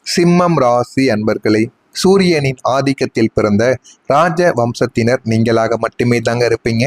சிம்மம் ராசி அன்பர்களே, சூரியனின் ஆதிக்கத்தில் பிறந்த ராஜ வம்சத்தினர் நீங்களாக மட்டுமே தாங்க இருப்பீங்க.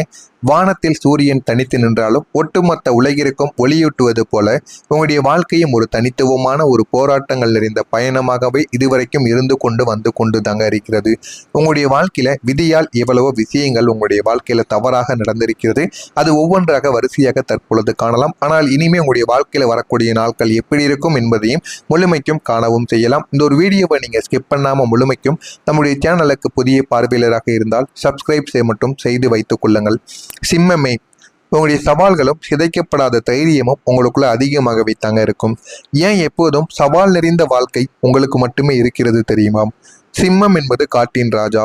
வானத்தில் சூரியன் தனித்து நின்றாலும் ஒட்டுமொத்த உலகிற்கும் ஒளியூட்டுவது போல உங்களுடைய வாழ்க்கையும் ஒரு தனித்துவமான ஒரு போராட்டங்கள் நிறைந்த பயணமாகவே இதுவரைக்கும் இருந்து கொண்டு தாங்க இருக்கிறது. உங்களுடைய வாழ்க்கையில விதியால் எவ்வளவோ விஷயங்கள் உங்களுடைய வாழ்க்கையில தவறாக நடந்திருக்கிறது. அது ஒவ்வொன்றாக வரிசையாக தற்பொழுது காணலாம். ஆனால் இனிமே உங்களுடைய வாழ்க்கையில வரக்கூடிய நாட்கள் எப்படி இருக்கும் என்பதையும் முழுமைக்கும் காணவும் செய்யலாம். இந்த ஒரு வீடியோவை நீங்க ஸ்கிப் பண்ணாம முழுமைக்கும் நம்முடைய சேனலுக்கு புதிய பார்வையாளராக இருந்தால் சப்ஸ்கிரைப் செய்ய மட்டும் செய்து வைத்துக் கொள்ளுங்கள். சிம்மமே, உங்களுடைய சவால்களும் சிதைக்கப்படாத தைரியமும் உங்களுக்குள்ள அதிகமாகவே தாங்க இருக்கும். ஏன் எப்போதும் சவால் நிறைந்த வாழ்க்கை உங்களுக்கு மட்டுமே இருக்கிறது தெரியுமா? சிம்மம் என்பது காட்டின் ராஜா.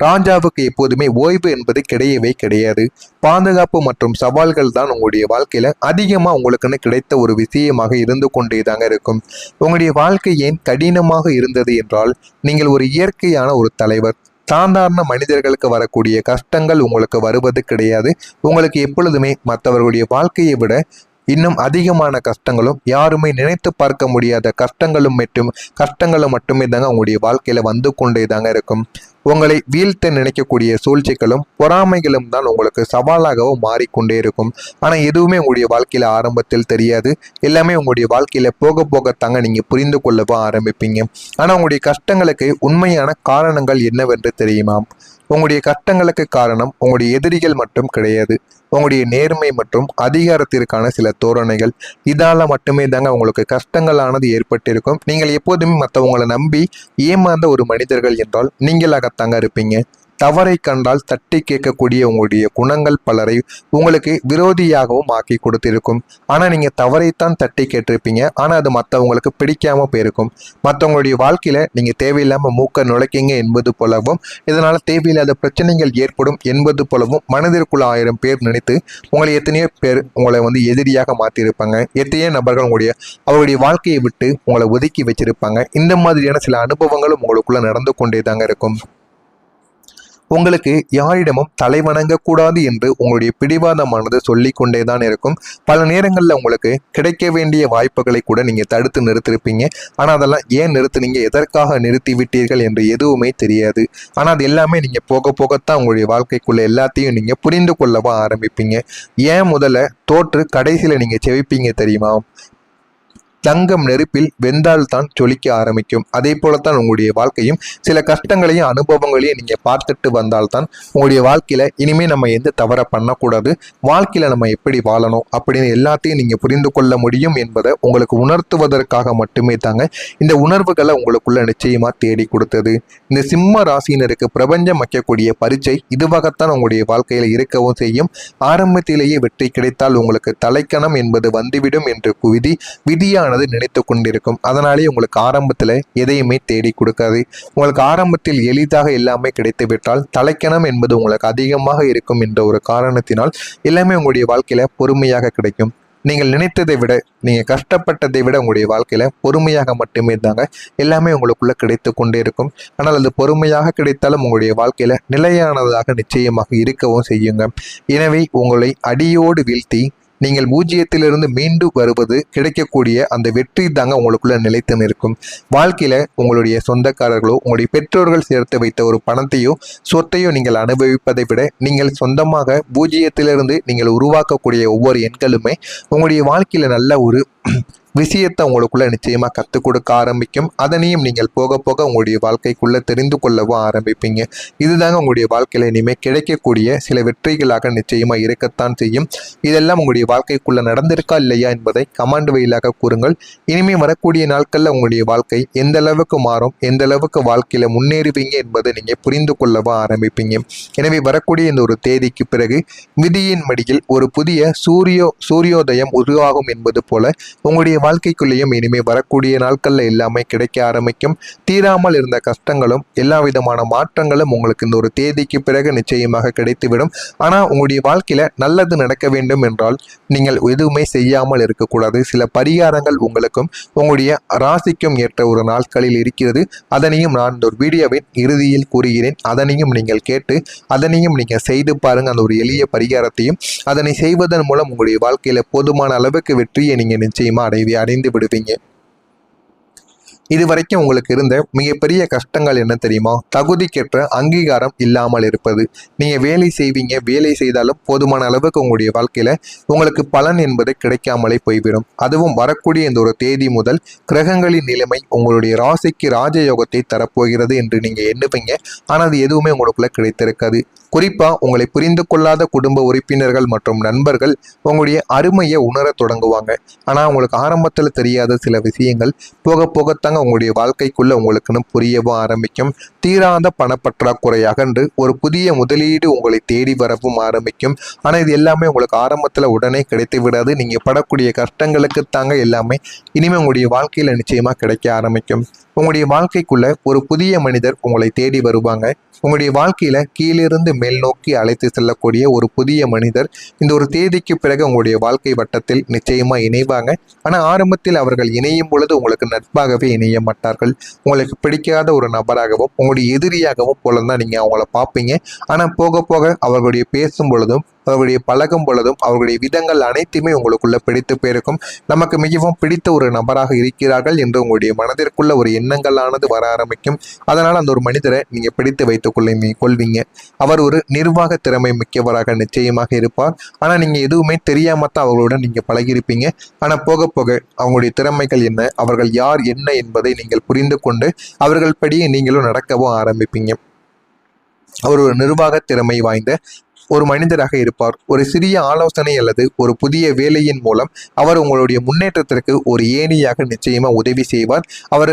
ராஜாவுக்கு எப்போதுமே ஓய்வு என்பது கிடையவே கிடையாது. பாதுகாப்பு மற்றும் சவால்கள் தான் உங்களுடைய வாழ்க்கையில அதிகமா உங்களுக்குன்னு கிடைத்த ஒரு விஷயமாக இருந்து கொண்டே தாங்க இருக்கும். உங்களுடைய வாழ்க்கை ஏன் கடினமாக இருந்தது என்றால், நீங்கள் ஒரு இயற்கையான ஒரு தலைவர். சாதாரண மனிதர்களுக்கு வரக்கூடிய கஷ்டங்கள் உங்களுக்கு வருவது கிடையாது. உங்களுக்கு எப்பொழுதுமே மற்றவர்களுடைய வாழ்க்கையை விட இன்னும் அதிகமான கஷ்டங்களும், யாருமே நினைத்து பார்க்க முடியாத கஷ்டங்களும் மட்டுமே தாங்க உங்களுடைய வாழ்க்கையில வந்து கொண்டே தாங்க இருக்கும். உங்களை வீழ்த்த நினைக்கக்கூடிய சூழ்ச்சிகளும் பொறாமைகளும் தான் உங்களுக்கு சவாலாகவும் மாறிக்கொண்டே இருக்கும். ஆனால் எதுவுமே உங்களுடைய வாழ்க்கையில ஆரம்பத்தில் தெரியாது. எல்லாமே உங்களுடைய வாழ்க்கையில போக போகத்தாங்க நீங்க புரிந்து கொள்ளவும் ஆரம்பிப்பீங்க. ஆனால் உங்களுடைய கஷ்டங்களுக்கு உண்மையான காரணங்கள் என்னவென்று தெரியுமா? உங்களுடைய கஷ்டங்களுக்கு காரணம் உங்களுடைய எதிரிகள் மட்டும் கிடையாது. உங்களுடைய நேர்மை மற்றும் அதிகாரத்திற்கான சில தோரணைகள், இதால மட்டுமே தாங்க உங்களுக்கு கஷ்டங்களானது ஏற்பட்டிருக்கும். நீங்கள் எப்போதுமே மற்றவங்களை நம்பி ஏமாந்த ஒரு மனிதர்கள் என்றால் நீங்களாகத்தாங்க இருப்பீங்க. தவறை கண்டால் தட்டி கேட்கக்கூடிய உங்களுடைய குணங்கள் பலரை உங்களுக்கு விரோதியாகவும் ஆக்கி கொடுத்திருக்கும். ஆனால் நீங்கள் தவறைத்தான் தட்டி கேட்டிருப்பீங்க. ஆனால் அது மற்றவங்களுக்கு பிடிக்காம போயிருக்கும். மற்றவங்களுடைய வாழ்க்கையில நீங்கள் தேவையில்லாமல் மூக்க நுழைக்கீங்க என்பது போலவும், இதனால தேவையில்லாத பிரச்சனைகள் ஏற்படும் என்பது போலவும் மனதிற்குள்ள 1000 பேர் நினைத்து உங்களை எத்தனையோ பேர் உங்களை எதிரியாக மாற்றிருப்பாங்க. எத்தனையோ நபர்கள் அவருடைய வாழ்க்கையை விட்டு உங்களை ஒதுக்கி வச்சிருப்பாங்க. இந்த மாதிரியான சில அனுபவங்களும் உங்களுக்குள்ள நடந்து கொண்டே தாங்க இருக்கும். உங்களுக்கு யாரிடமும் தலை வணங்கக்கூடாது என்று உங்களுடைய பிடிவாதமானது சொல்லி கொண்டே தான் இருக்கும். பல நேரங்களில் உங்களுக்கு கிடைக்க வேண்டிய வாய்ப்புகளை கூட நீங்கள் தடுத்து நிறுத்திருப்பீங்க. ஆனால் அதெல்லாம் ஏன் நிறுத்துனீங்க, எதற்காக நிறுத்தி விட்டீர்கள் என்று எதுவுமே தெரியாது. ஆனால் அது எல்லாமே நீங்கள் போக போகத்தான் உங்களுடைய வாழ்க்கைக்குள்ள எல்லாத்தையும் நீங்கள் புரிந்து கொள்ளவா ஆரம்பிப்பீங்க. ஏன் முதல்ல தோற்று கடைசியில் நீங்கள் செவிப்பீங்க தெரியுமா? தங்கம் நெருப்பில் வெந்தால்தான் ஜொலிக்க ஆரம்பிக்கும். அதே போலத்தான் உங்களுடைய வாழ்க்கையும் சில கஷ்டங்களையும் அனுபவங்களையும் நீங்க பார்த்துட்டு வந்தால்தான் உங்களுடைய வாழ்க்கையில இனிமே நம்ம எந்த தவறை பண்ணக்கூடாது, வாழ்க்கையில நம்ம எப்படி வாழணும் அப்படின்னு எல்லாத்தையும் நீங்க புரிந்து கொள்ள முடியும் என்பதை உங்களுக்கு உணர்த்துவதற்காக மட்டுமே தாங்க இந்த உணர்வுகளை உங்களுக்குள்ள நிச்சயமா தேடி கொடுத்தது. இந்த சிம்ம ராசியினருக்கு பிரபஞ்சம் வைக்கக்கூடிய பரீட்சை இதுவாகத்தான் உங்களுடைய வாழ்க்கையில இருக்கவும் செய்யும். ஆரம்பத்திலேயே வெற்றி கிடைத்தால் உங்களுக்கு தலைக்கணம் என்பது வந்துவிடும் என்று விதியான நினைத்து கொண்டிருக்கும். அதனாலே உங்களுக்கு ஆரம்பத்தில் எதையுமே தேடி கொடுக்காது. உங்களுக்கு ஆரம்பத்தில் எளிதாக எல்லாமே கிடைத்து விட்டால் தலைக்கணம் என்பது உங்களுக்கு அதிகமாக இருக்கும் என்ற ஒரு காரணத்தினால் எல்லாமே உங்களுடைய வாழ்க்கையில பொறுமையாக கிடைக்கும். நீங்கள் நினைத்ததை விட, நீங்கள் கஷ்டப்பட்டதை விட உங்களுடைய வாழ்க்கையில பொறுமையாக மட்டுமே தாங்க எல்லாமே உங்களுக்குள்ள கிடைத்து கொண்டே இருக்கும். ஆனால் அது பொறுமையாக கிடைத்தாலும் உங்களுடைய வாழ்க்கையில நிலையானதாக நிச்சயமாக இருக்கவும் செய்யுங்க. எனவே உங்களை அடியோடு வீழ்த்தி நீங்கள் பூஜ்ஜியத்திலிருந்து மீண்டு வருவது கிடைக்கக்கூடிய அந்த வெற்றி தாங்க உங்களுக்குள்ள நிலைத்து நிற்கும். வாழ்க்கையில உங்களுடைய சொந்தக்காரர்களோ உங்களுடைய பெற்றோர்கள் சேர்த்து வைத்த ஒரு பணத்தையோ சொத்தையோ நீங்கள் அனுபவிப்பதை விட, நீங்கள் சொந்தமாக பூஜ்ஜியத்திலிருந்து நீங்கள் உருவாக்கக்கூடிய ஒவ்வொரு எண்களுமே உங்களுடைய வாழ்க்கையில நல்ல ஒரு விஷயத்தை உங்களுக்குள்ள நிச்சயமா கற்றுக் கொடுக்க ஆரம்பிக்கும். அதனையும் நீங்கள் போக போக உங்களுடைய வாழ்க்கைக்குள்ள தெரிந்து கொள்ளவும் ஆரம்பிப்பீங்க. இதுதாங்க உங்களுடைய வாழ்க்கையில இனிமேல் கிடைக்கக்கூடிய சில வெற்றிகளாக நிச்சயமா இருக்கத்தான் செய்யும். இதெல்லாம் உங்களுடைய வாழ்க்கைக்குள்ள நடந்திருக்கா இல்லையா என்பதை கமெண்ட் வழியாக கூறுங்கள். இனிமேல் வரக்கூடிய நாட்கள்ல உங்களுடைய வாழ்க்கை எந்த அளவுக்கு மாறும், எந்த அளவுக்கு வாழ்க்கையில முன்னேறுவீங்க என்பதை நீங்க புரிந்து கொள்ளவும் ஆரம்பிப்பீங்க. எனவே வரக்கூடிய இந்த ஒரு தேதிக்கு பிறகு விதியின் மடியில் ஒரு புதிய சூரியோதயம் உருவாகும் என்பது போல உங்களுடைய வாழ்க்கைக்குள்ளேயும் இனிமே வரக்கூடிய நாட்கள்ல எல்லாமே கிடைக்க ஆரம்பிக்கும். தீராமல் இருந்த கஷ்டங்களும் எல்லா விதமான மாற்றங்களும் உங்களுக்கு இந்த ஒரு தேதிக்கு பிறகு நிச்சயமாக கிடைத்துவிடும். ஆனா உங்களுடைய வாழ்க்கையில நல்லது நடக்க வேண்டும் என்றால் நீங்கள் எதுவுமே செய்யாமல் இருக்கக்கூடாது. சில பரிகாரங்கள் உங்களுக்கும் உங்களுடைய ராசிக்கும் ஏற்ற ஒரு நாட்களில் இருக்கிறது. அதனையும் நான் இந்த ஒரு வீடியோவின் இறுதியில் கூறுகிறேன். அதனையும் நீங்கள் கேட்டு அதனையும் நீங்க செய்து பாருங்க. அந்த ஒரு எளிய பரிகாரத்தையும் அதனை செய்வதன் மூலம் உங்களுடைய வாழ்க்கையில போதுமான அளவுக்கு வெற்றியை நீங்க நிச்சயமா அடைந்து விடுவீங்க. இதுவரைக்கும் உங்களுக்கு இருந்த மிகப்பெரிய கஷ்டங்கள் என்ன தெரியுமா? தகுதிக்கேற்ற அங்கீகாரம் இல்லாமல் இருப்பது. நீங்க வேலை செய்வீங்க, வேலை செய்தாலும் போதுமான அளவுக்கு உங்களுடைய வாழ்க்கையில உங்களுக்கு பலன் என்பது கிடைக்காமலே போய்விடும். அதுவும் வரக்கூடிய இந்த ஒரு தேதி முதல் கிரகங்களின் நிலைமை உங்களுடைய ராசிக்கு ராஜயோகத்தை தரப்போகிறது என்று நீங்க எண்ணுவீங்க. ஆனால் அது எதுவுமே உங்களுக்குள்ள கிடைத்திருக்காது. குறிப்பா உங்களை புரிந்து கொள்ளாத குடும்ப உறுப்பினர்கள் மற்றும் நண்பர்கள் உங்களுடைய அருமையை உணர தொடங்குவாங்க. ஆனா உங்களுக்கு ஆரம்பத்துல தெரியாத சில விஷயங்கள் போக போகத்தாங்க உங்களுடைய வாழ்க்கைக்குள்ள உங்களுக்குன்னு புரியவும் ஆரம்பிக்கும். தீராத பணப்பற்றாக்குறையாக ஒரு புதிய முதலீடு உங்களை தேடி வரவும் ஆரம்பிக்கும். ஆனா இது எல்லாமே உங்களுக்கு ஆரம்பத்துல உடனே கிடைத்து விடாது. நீங்க படக்கூடிய கஷ்டங்களுக்கு தாங்க எல்லாமே இனிமே உங்களுடைய வாழ்க்கையில நிச்சயமா கிடைக்க ஆரம்பிக்கும். உங்களுடைய வாழ்க்கைக்குள்ள ஒரு புதிய மனிதர் உங்களை தேடி வருவாங்க. உங்களுடைய வாழ்க்கையில கீழிருந்து மேல் நோக்கி அழைத்து செல்லக்கூடிய ஒரு புதிய மனிதர் இந்த ஒரு தேதிக்கு பிறகு உங்களுடைய வாழ்க்கை வட்டத்தில் நிச்சயமா இணைவாங்க. ஆனா ஆரம்பத்தில் அவர்கள் இணையும் பொழுது உங்களுக்கு நட்பாகவே இணைய மாட்டார்கள். உங்களுக்கு பிடிக்காத ஒரு நபராகவும் உங்களுடைய எதிரியாகவும் போலதான் நீங்க அவங்கள பார்ப்பீங்க. ஆனா போக போக அவர்களுடைய பேசும் பொழுதும் அவர்களுடைய பழகும் பொழுதும் அவர்களுடைய விதங்கள் அனைத்துமே உங்களுக்குள்ள பிடித்து போயிருக்கும். நமக்கு மிகவும் பிடித்த ஒரு நபராக இருக்கிறார்கள் என்று உங்களுடைய மனதிற்குள்ள ஒரு எண்ணங்களானது வர ஆரம்பிக்கும். அதனால் அந்த ஒரு மனிதரை நீங்க பிடித்து வைத்துக் கொள்வீங்க. அவர் ஒரு நிர்வாக திறமை மிக்கவராக நிச்சயமாக இருப்பார். ஆனா நீங்க எதுவுமே தெரியாமத்தான் அவர்களுடன் நீங்க பழகிருப்பீங்க. ஆனா போக போக அவங்களுடைய திறமைகள் என்ன, அவர்கள் யார் என்ன என்பதை நீங்கள் புரிந்து கொண்டு அவர்கள் படியே நீங்களும் நடக்கவும் ஆரம்பிப்பீங்க. அவர் ஒரு நிர்வாக திறமை வாய்ந்த ஒரு மனிதராக இருப்பார். ஒரு சிறிய ஆலோசனை அல்லது ஒரு புதிய வேலையின் மூலம் அவர் உங்களுடைய முன்னேற்றத்திற்கு ஒரு ஏணியாக நிச்சயமா உதவி செய்வார்.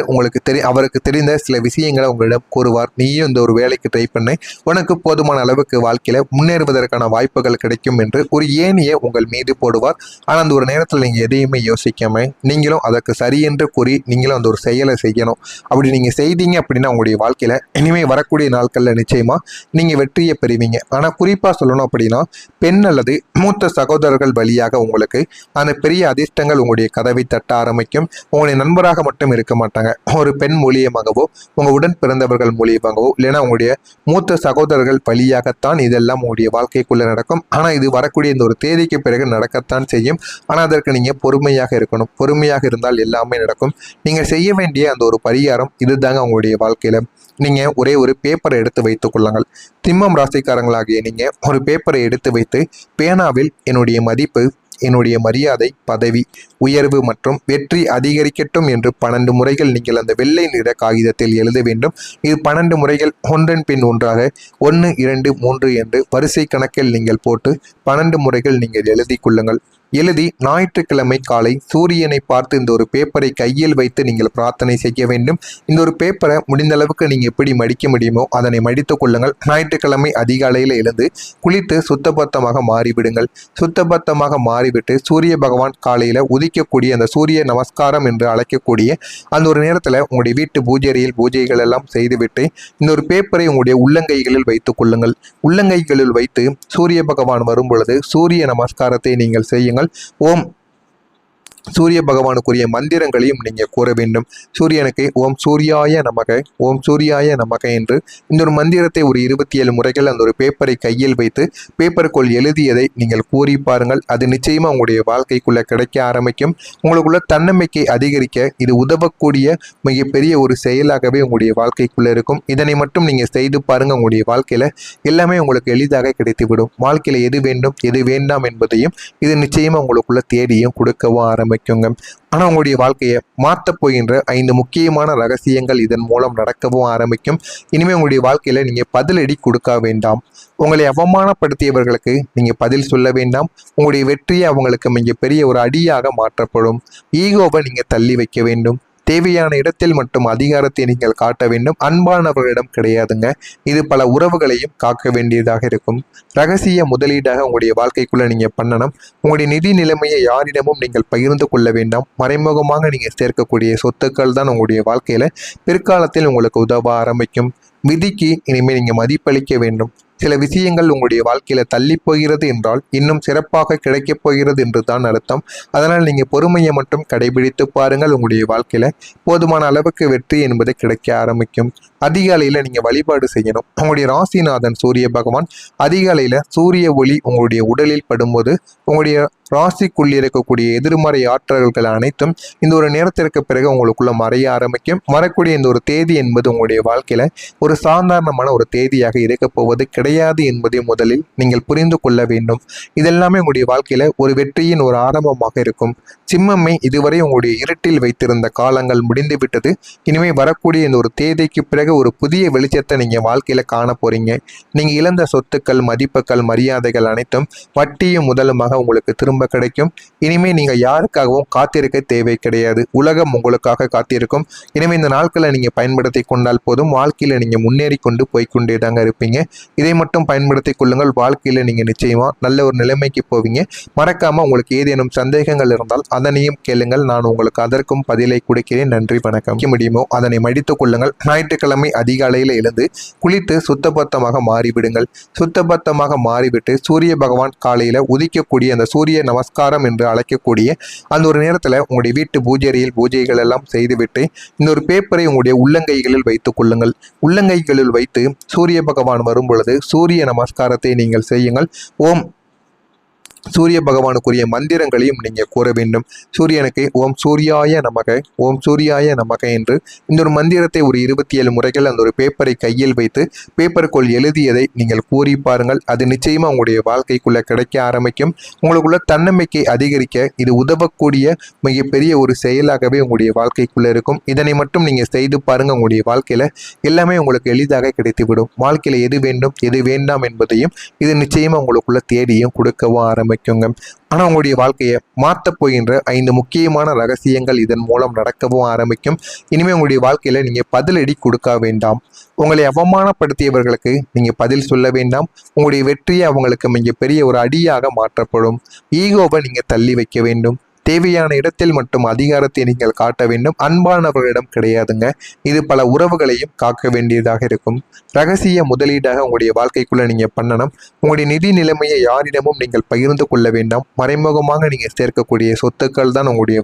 அவருக்கு தெரிந்த சில விஷயங்களை உங்களிடம் கூறுவார். நீயும் இந்த ஒரு வேலைக்கு ட்ரை பண்ண, உனக்கு போதுமான அளவுக்கு வாழ்க்கையில முன்னேறுவதற்கான வாய்ப்புகள் கிடைக்கும் என்று ஒரு ஏணியை உங்கள் மீது போடுவார். ஆனால் அந்த ஒரு நேரத்தில் நீங்க எதையுமே யோசிக்காம நீங்களும் அதற்கு சரி என்று கூறி நீங்களும் அந்த ஒரு செயலை செய்யணும். அப்படி நீங்க செய்தீங்க அப்படின்னா உங்களுடைய வாழ்க்கையில இனிமே வரக்கூடிய நாட்கள்ல நிச்சயமா நீங்க வெற்றியை பெறுவீங்க. ஆனா குறிப்பா சொல்லணும் அப்படின்னா பெண் அல்லது மூத்த சகோதரர்கள் வழியாக உங்களுக்கு அந்த பெரிய அதிர்ஷ்டங்கள் உங்களுடைய கதவை தட்ட ஆரம்பிக்கும். உங்களுடைய நண்பராக மட்டும் இருக்க மாட்டாங்க. ஒரு பெண் மூலியமாகவோ உங்க உடன் பிறந்தவர்கள் மூலியமாகவோ இல்லைன்னா உங்களுடைய மூத்த சகோதரர்கள் வழியாகத்தான் இதெல்லாம் உங்களுடைய வாழ்க்கைக்குள்ள நடக்கும். ஆனா இது வரக்கூடிய இந்த ஒரு தேதிக்கு பிறகு நடக்கத்தான் செய்யும். ஆனா அதற்கு நீங்க பொறுமையாக இருக்கணும். பொறுமையாக இருந்தால் எல்லாமே நடக்கும். நீங்க செய்ய வேண்டிய அந்த ஒரு பரிகாரம் இதுதாங்க உங்களுடைய வாழ்க்கையில. நீங்க ஒரே ஒரு பேப்பரை எடுத்து வைத்துக் கொள்ளுங்கள். திம்மம் ராசிக்காரங்களாகிய நீங்க ஒரு பேப்பரை எடுத்து வைத்து பேனாவில் என்னுடைய மதிப்பு, என்னுடைய மரியாதை, பதவி உயர்வு மற்றும் வெற்றி அதிகரிக்கட்டும் என்று 12 முறைகள் நீங்கள் அந்த வெள்ளை நிற காகிதத்தில் எழுத வேண்டும். இது 12 முறைகள் ஒன்றன் பின் ஒன்றாக 1, 2, 3 என்று வரிசை கணக்கில் நீங்கள் போட்டு 12 முறைகள் நீங்கள் எழுதி கொள்ளுங்கள். எழுதி ஞாயிற்றுக்கிழமை காலை சூரியனை பார்த்து இந்த ஒரு பேப்பரை கையில் வைத்து நீங்கள் பிரார்த்தனை செய்ய வேண்டும். இந்த ஒரு பேப்பரை முடிந்த அளவுக்கு நீங்கள் எப்படி மடிக்க முடியுமோ அதனை மடித்துக் கொள்ளுங்கள். ஞாயிற்றுக்கிழமை அதிகாலையில் எழுந்து குளித்து சுத்தபத்தமாக மாறிவிடுங்கள். சுத்தபத்தமாக மாறிவிட்டு சூரிய பகவான் காலையில் உதிக்கக்கூடிய அந்த சூரிய நமஸ்காரம் என்று அழைக்கக்கூடிய அந்த ஒரு நேரத்தில் உங்களுடைய வீட்டு பூஜையில் பூஜைகள் எல்லாம் செய்துவிட்டு இந்த ஒரு பேப்பரை உங்களுடைய உள்ளங்கைகளில் வைத்துக் கொள்ளுங்கள். உள்ளங்கைகளில் வைத்து சூரிய பகவான் வரும் பொழுது சூரிய நமஸ்காரத்தை நீங்கள் செய்யுங்கள். ஓம் சூரிய பகவானுக்குரிய மந்திரங்களையும் நீங்க கூற வேண்டும். சூரியனுக்கு ஓம் சூர்யாய நமக, ஓம் சூர்யாய நமக என்று இந்த ஒரு மந்திரத்தை ஒரு 27 முறைகள் அந்த ஒரு பேப்பரை கையில் வைத்து பேப்பருக்குள் எழுதியதை நீங்கள் கூறி பாருங்கள். அது நிச்சயமா உங்களுடைய வாழ்க்கைக்குள்ள கிடைக்க ஆரம்பிக்கும். உங்களுக்குள்ள தன்னம்பிக்கை அதிகரிக்க இது உதவக்கூடிய மிகப்பெரிய ஒரு செயலாகவே உங்களுடைய வாழ்க்கைக்குள்ள இருக்கும். இதனை மட்டும் நீங்க செய்து பாருங்க. உங்களுடைய வாழ்க்கையில எல்லாமே உங்களுக்கு எளிதாக கிடைத்துவிடும். வாழ்க்கையில எது வேண்டும் எது வேண்டாம் என்பதையும் இது நிச்சயமா உங்களுக்குள்ள தேடியும் கொடுக்கவும் ஆரம்பிக்கும். ஆனா உங்களுடைய வாழ்க்கையை மாற்ற போகின்ற 5 முக்கியமான ரகசியங்கள் இதன் மூலம் நடக்கவும் ஆரம்பிக்கும். இனிமே உங்களுடைய வாழ்க்கையில நீங்க பதிலடி கொடுக்க வேண்டாம். உங்களை அவமானப்படுத்தியவர்களுக்கு நீங்க பதில் சொல்ல வேண்டாம். உங்களுடைய வெற்றியை அவங்களுக்கு மிகப்பெரிய ஒரு அடியாக மாற்றப்படும். ஈகோவை நீங்க தள்ளி வைக்க வேண்டும். தேவையான இடத்தில் மட்டும் அதிகாரத்தை நீங்கள் காட்ட வேண்டும். அன்பானவர்களிடம் கிடையாதுங்க. இது பல உறவுகளையும் காக்க வேண்டியதாக இருக்கும். ரகசிய முதலீடாக உங்களுடைய வாழ்க்கைக்குள்ள நீங்க பண்ணணும். உங்களுடைய நிதி நிலைமையை யாரிடமும் நீங்கள் பகிர்ந்து கொள்ள வேண்டாம். மறைமுகமாக நீங்க சேர்க்கக்கூடிய சொத்துக்கள் தான் உங்களுடைய வாழ்க்கையில பிற்காலத்தில் உங்களுக்கு உதவ ஆரம்பிக்கும். விதிக்கு இனிமேல் நீங்க மதிப்பளிக்க வேண்டும். சில விஷயங்கள் உங்களுடைய வாழ்க்கையில தள்ளி போகிறது என்றால் இன்னும் சிறப்பாக கிடைக்கப் போகிறது என்று தான் அர்த்தம். அதனால் நீங்க பொறுமையை மட்டும் கடைபிடித்து பாருங்கள். உங்களுடைய வாழ்க்கையில போதுமான அளவுக்கு வெற்றி என்பது கிடைக்க ஆரம்பிக்கும். அதிகாலையில நீங்க வழிபாடு செய்யணும். உங்களுடைய ராசிநாதன் சூரிய பகவான் அதிகாலையில சூரிய ஒளி உங்களுடைய உடலில் படும்போது உங்களுடைய ராசிக்குள் இருக்கக்கூடிய எதிர்மறை ஆற்றல்கள் அனைத்தும் இந்த ஒரு நேரத்திற்கு பிறகு உங்களுக்குள்ள மறைய ஆரம்பிக்கும். வரக்கூடிய இந்த ஒரு தேதி என்பது உங்களுடைய வாழ்க்கையில ஒரு சாதாரணமான ஒரு தேதியாக இருக்க போவது கிடையாது என்பதை முதலில் நீங்கள் புரிந்து கொள்ள வேண்டும். இதெல்லாமே உங்களுடைய வாழ்க்கையில ஒரு வெற்றியின் ஒரு ஆரம்பமாக இருக்கும். சிம்மமே, இதுவரை உங்களுடைய இருட்டில் வைத்திருந்த காலங்கள் முடிந்துவிட்டது. இனிமே வரக்கூடிய இந்த ஒரு தேதிக்கு பிறகு ஒரு புதிய வெளிச்சத்தை நீங்க வாழ்க்கையில காண போறீங்க. நீங்க இழந்த சொத்துக்கள், மதிப்புகள், மரியாதைகள் அனைத்தும் வட்டியும் முதலுமாக உங்களுக்கு திரும்ப கிடைக்கும். இனிமே நீங்க யாருக்காகவும் காத்திருக்க தேவை கிடையாது. உலகம் உங்களுக்காக காத்திருக்கும். இனிமே இந்த நாட்களை நீங்க பயன்படுத்தி கொண்டால் போதும். வாழ்க்கையில நீங்க முன்னேறி கொண்டு போய்கொண்டே தாங்க இருப்பீங்க. இதை மட்டும் பயன்படுத்தி கொள்ளுங்கள். வாழ்க்கையில நீங்க நிச்சயமா நல்ல ஒரு நிலைமைக்கு போவீங்க. மறக்காம உங்களுக்கு ஏதேனும் சந்தேகங்கள் இருந்தால் அதனையும் கேளுங்கள். நான் உங்களுக்கு அதற்கும் பதிலை கொடுக்கிறேன். நன்றி, வணக்கம். முடியுமோ அதனை மடித்துக் கொள்ளுங்கள். ஞாயிற்றுக்கிழமை அதிகாலையில் எழுந்து குளித்து சுத்தபத்தமாக மாறிவிடுங்கள். சுத்தபத்தமாக மாறிவிட்டு சூரிய பகவான் காலையில உதிக்கக்கூடிய அந்த சூரிய நமஸ்காரம் என்று அழைக்கக்கூடிய அந்த ஒரு நேரத்துல உங்களுடைய வீட்டு பூஜையில் பூஜைகள் எல்லாம் செய்துவிட்டு இந்த ஒரு பேப்பரை உங்களுடைய உள்ளங்கைகளில் வைத்துக் கொள்ளுங்கள். உள்ளங்கைகளில் வைத்து சூரிய பகவான் வரும் பொழுது சூரிய நமஸ்காரத்தை நீங்கள் செய்யுங்கள். ஓம் சூரிய பகவானுக்குரிய மந்திரங்களையும் நீங்க கூற வேண்டும். சூரியனுக்கு ஓம் சூர்யாய நமக, ஓம் சூர்யாய நமக என்று இந்த ஒரு மந்திரத்தை ஒரு 27 முறைகள் அந்த ஒரு பேப்பரை கையில் வைத்து பேப்பருக்குள் எழுதியதை நீங்கள் கூறி பாருங்கள். அது நிச்சயமா உங்களுடைய வாழ்க்கைக்குள்ள கிடைக்க ஆரம்பிக்கும். உங்களுக்குள்ள தன்னம்பிக்கை அதிகரிக்க இது உதவக்கூடிய மிகப்பெரிய ஒரு செயலாகவே உங்களுடைய வாழ்க்கைக்குள்ள இருக்கும். இதனை மட்டும் நீங்க செய்து பாருங்க. உங்களுடைய வாழ்க்கையில எல்லாமே உங்களுக்கு எளிதாக கிடைத்துவிடும். வாழ்க்கையில எது வேண்டும் எது வேண்டாம் என்பதையும் இது நிச்சயமா உங்களுக்குள்ள தேடியும் கொடுக்கவும் ஆரம்பிக்கும். ஆனா உங்களுடைய வாழ்க்கையை மாற்ற போகின்ற 5 முக்கியமான ரகசியங்கள் இதன் மூலம் நடக்கவும் ஆரம்பிக்கும். இனிமே உங்களுடைய வாழ்க்கையில நீங்க பதிலடி கொடுக்க வேண்டாம். உங்களை அவமானப்படுத்தியவர்களுக்கு நீங்க பதில் சொல்ல வேண்டாம். உங்களுடைய வெற்றியை அவங்களுக்கு மிகப்பெரிய ஒரு அடியாக மாற்றப்படும். ஈகோவை நீங்க தள்ளி வைக்க வேண்டும். தேவையான இடத்தில் மட்டும் அதிகாரத்தை நீங்கள் காட்ட வேண்டும். அன்பானவர்களிடம் கிடையாதுங்க. இது பல உறவுகளையும் காக்க வேண்டியதாக இருக்கும். ரகசிய முதலீடாக உங்களுடைய வாழ்க்கைக்குள்ள நீங்க பண்ணணும். உங்களுடைய நிதி நிலைமையை யாரிடமும் நீங்கள் பகிர்ந்து கொள்ள வேண்டாம். மறைமுகமாக நீங்க சேர்க்கக்கூடிய சொத்துக்கள் தான் உங்களுடைய